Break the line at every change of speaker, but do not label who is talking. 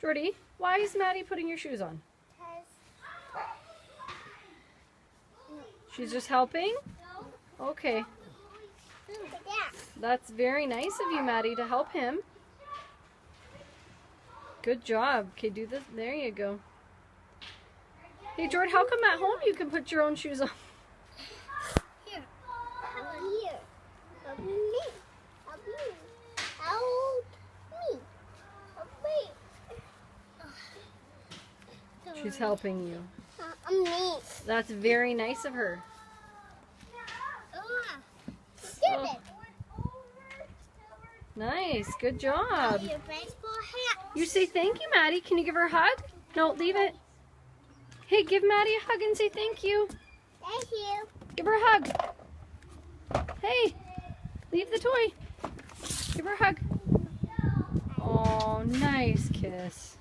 Jordy, why is Maddie putting your shoes on? She's just helping? Okay. That's very nice of you, Maddie, to help him. Good job. Okay, do this. There you go. Hey, Jordan, how come at home you can put your own shoes on?
Here. Here. Help me. Help me. Help me.
She's helping you.
Me.
That's very nice of her. Oh. Nice. Good job.
Your baseball hat.
You say thank you, Maddie. Can you give her a hug? No, leave it. Hey, give Maddie a hug and say thank you.
Thank you.
Give her a hug. Hey, leave the toy. Give her a hug. Oh, nice kiss.